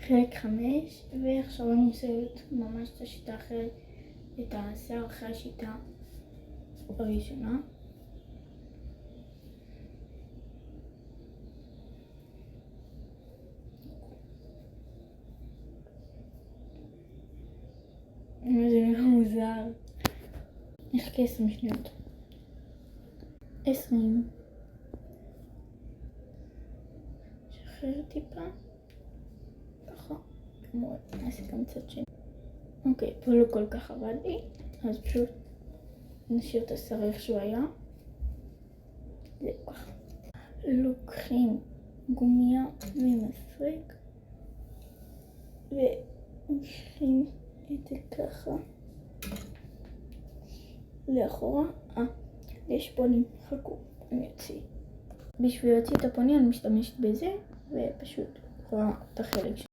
חלק 5, ועכשיו אני מסיימת ממש את השיטה אחרת, את השיער אחרי השיטה הראשונה. זה נראה מוזר. נחכה 20 שניות. 20. שחרר טיפה. ככה. נעשה גם צד שני. אוקיי, פה לא כל כך עבד לי, אז פשוט נשאיר את השיער איך שהוא היה. זהו ככה. לוקחים גומיה ומפרק ומושכים את זה ככה לאחורה. יש פונים, חכו, אני אוציא. בשביל להוציא את הפוני אני משתמשת בזה ופשוט רואה את החלק שלי.